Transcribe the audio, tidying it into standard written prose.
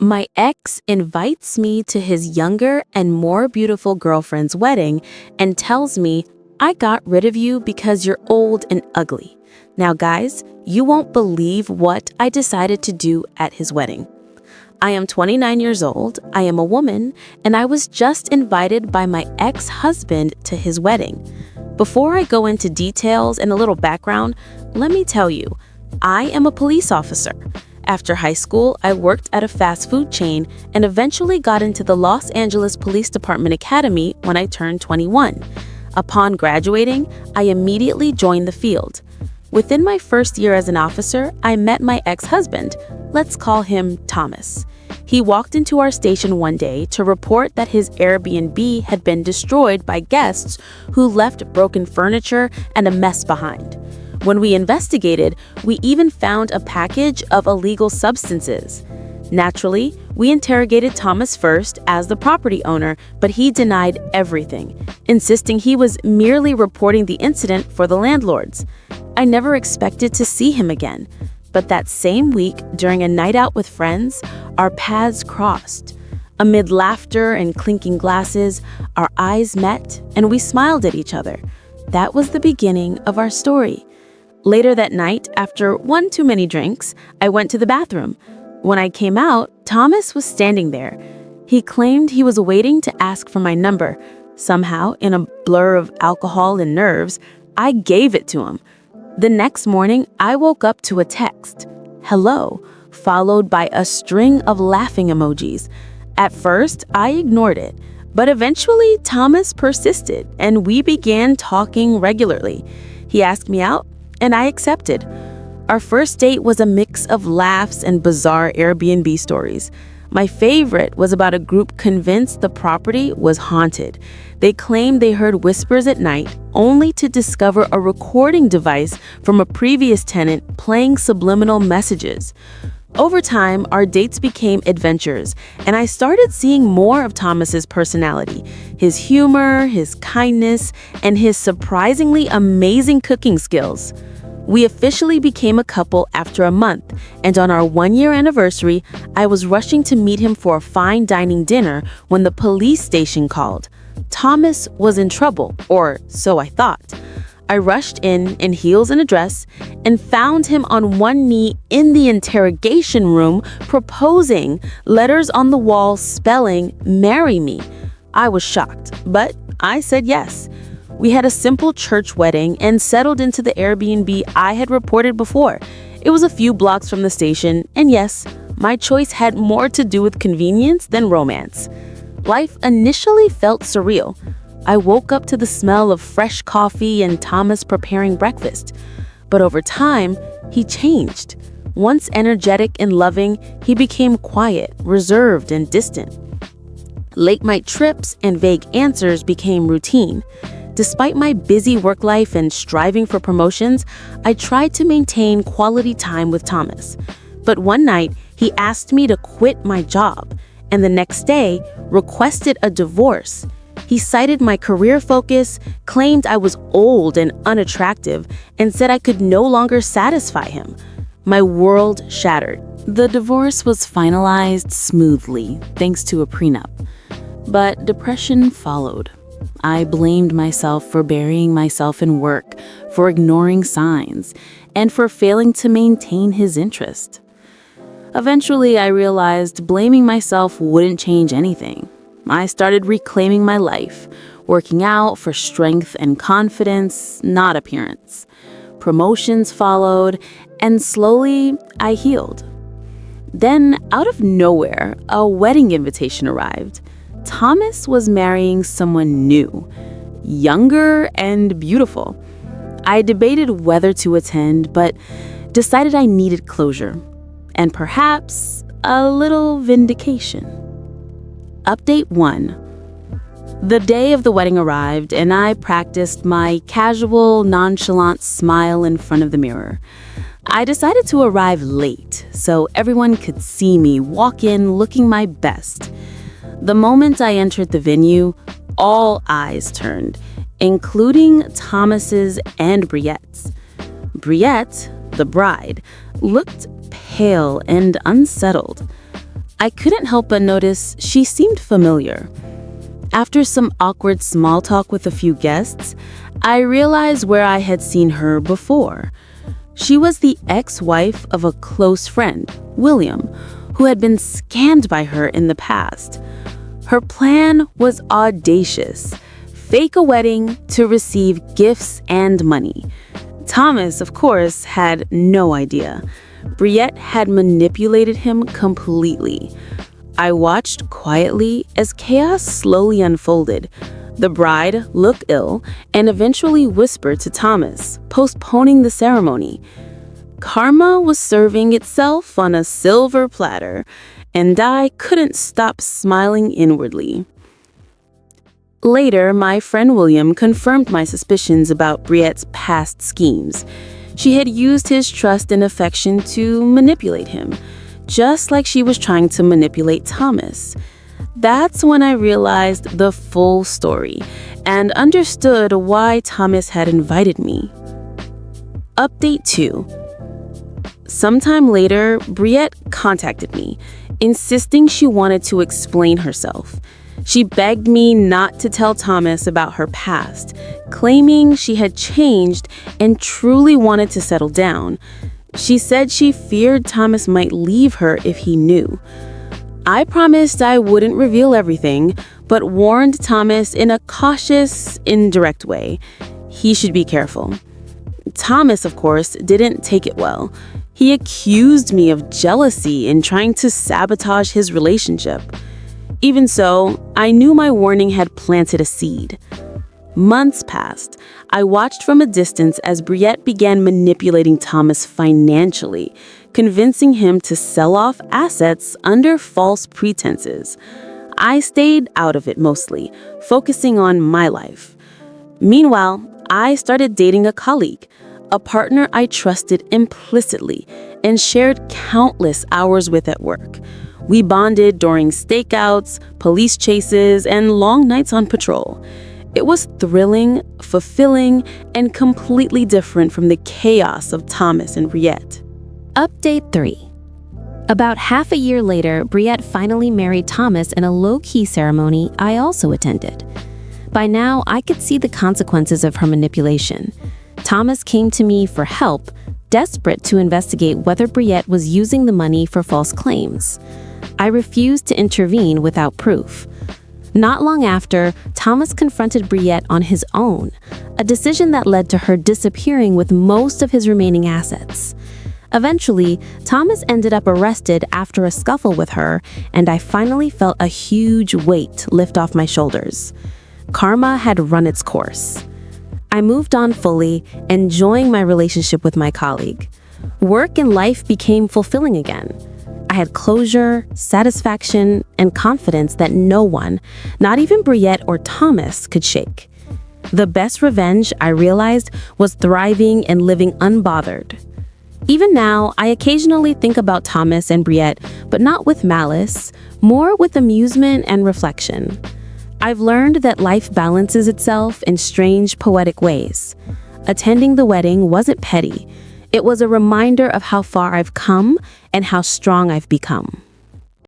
My ex invites me to his younger and more beautiful girlfriend's wedding and tells me, "I got rid of you because you're old and ugly." Now, guys, you won't believe what I decided to do at his wedding. I am 29 years old, I am a woman, and I was just invited by my ex-husband to his wedding. Before I go into details and a little background, let me tell you, I am a police officer. After high school, I worked at a fast food chain and eventually got into the Los Angeles Police Department Academy when I turned 21. Upon graduating, I immediately joined the field. Within my first year as an officer, I met my ex-husband. Let's call him Thomas. He walked into our station one day to report that his Airbnb had been destroyed by guests who left broken furniture and a mess behind. When we investigated, we even found a package of illegal substances. Naturally, we interrogated Thomas first as the property owner, but he denied everything, insisting he was merely reporting the incident for the landlords. I never expected to see him again, but that same week, during a night out with friends, our paths crossed. Amid laughter and clinking glasses, our eyes met and we smiled at each other. That was the beginning of our story. Later that night, after one too many drinks, I went to the bathroom. When I came out, Thomas was standing there. He claimed he was waiting to ask for my number. Somehow, in a blur of alcohol and nerves, I gave it to him. The next morning, I woke up to a text, "Hello," followed by a string of laughing emojis. At first, I ignored it, but eventually Thomas persisted and we began talking regularly. He asked me out, and I accepted. Our first date was a mix of laughs and bizarre Airbnb stories. My favorite was about a group convinced the property was haunted. They claimed they heard whispers at night, only to discover a recording device from a previous tenant playing subliminal messages. Over time, our dates became adventures, and I started seeing more of Thomas's personality, his humor, his kindness, and his surprisingly amazing cooking skills. We officially became a couple after a month, and on our one-year anniversary, I was rushing to meet him for a fine dining dinner when the police station called. Thomas was in trouble, or so I thought. I rushed in heels and a dress and found him on one knee in the interrogation room proposing, letters on the wall spelling, "Marry me." I was shocked, but I said yes. We had a simple church wedding and settled into the Airbnb I had reported before. It was a few blocks from the station, and yes, my choice had more to do with convenience than romance. Life initially felt surreal. I woke up to the smell of fresh coffee and Thomas preparing breakfast. But over time, he changed. Once energetic and loving, he became quiet, reserved, and distant. Late-night trips and vague answers became routine. Despite my busy work life and striving for promotions, I tried to maintain quality time with Thomas. But one night, he asked me to quit my job, and the next day, requested a divorce. He cited my career focus, claimed I was old and unattractive, and said I could no longer satisfy him. My world shattered. The divorce was finalized smoothly, thanks to a prenup. But depression followed. I blamed myself for burying myself in work, for ignoring signs, and for failing to maintain his interest. Eventually, I realized blaming myself wouldn't change anything. I started reclaiming my life, working out for strength and confidence, not appearance. Promotions followed, and slowly I healed. Then, out of nowhere, a wedding invitation arrived. Thomas was marrying someone new, younger and beautiful. I debated whether to attend, but decided I needed closure, and perhaps a little vindication. Update 1. The day of the wedding arrived, and I practiced my casual, nonchalant smile in front of the mirror. I decided to arrive late, so everyone could see me walk in looking my best. The moment I entered the venue, all eyes turned, including Thomas's and Briette's. Briette, the bride, looked pale and unsettled. I couldn't help but notice she seemed familiar. After some awkward small talk with a few guests, I realized where I had seen her before. She was the ex-wife of a close friend, William, who had been scammed by her in the past. Her plan was audacious: fake a wedding to receive gifts and money. Thomas, of course, had no idea. Briette had manipulated him completely. I watched quietly as chaos slowly unfolded. The bride looked ill and eventually whispered to Thomas, postponing the ceremony. Karma was serving itself on a silver platter, and I couldn't stop smiling inwardly. Later, my friend William confirmed my suspicions about Briette's past schemes. She had used his trust and affection to manipulate him, just like she was trying to manipulate Thomas. That's when I realized the full story and understood why Thomas had invited me. Update 2. Sometime later, Briette contacted me, insisting she wanted to explain herself. She begged me not to tell Thomas about her past, claiming she had changed and truly wanted to settle down. She said she feared Thomas might leave her if he knew. I promised I wouldn't reveal everything, but warned Thomas in a cautious, indirect way. He should be careful. Thomas, of course, didn't take it well. He accused me of jealousy and trying to sabotage his relationship. Even so, I knew my warning had planted a seed. Months passed. I watched from a distance as Briette began manipulating Thomas financially, convincing him to sell off assets under false pretenses. I stayed out of it mostly, focusing on my life. Meanwhile, I started dating a colleague, a partner I trusted implicitly and shared countless hours with at work. We bonded during stakeouts, police chases, and long nights on patrol. It was thrilling, fulfilling, and completely different from the chaos of Thomas and Briette. Update 3. About half a year later, Briette finally married Thomas in a low-key ceremony I also attended. By now, I could see the consequences of her manipulation. Thomas came to me for help, desperate to investigate whether Briette was using the money for false claims. I refused to intervene without proof. Not long after, Thomas confronted Briette on his own, a decision that led to her disappearing with most of his remaining assets. Eventually, Thomas ended up arrested after a scuffle with her, and I finally felt a huge weight lift off my shoulders. Karma had run its course. I moved on fully, enjoying my relationship with my colleague. Work and life became fulfilling again. I had closure, satisfaction, and confidence that no one, not even Briette or Thomas, could shake. The best revenge, I realized, was thriving and living unbothered. Even now, I occasionally think about Thomas and Briette, but not with malice, more with amusement and reflection. I've learned that life balances itself in strange, poetic ways. Attending the wedding wasn't petty. It was a reminder of how far I've come and how strong I've become.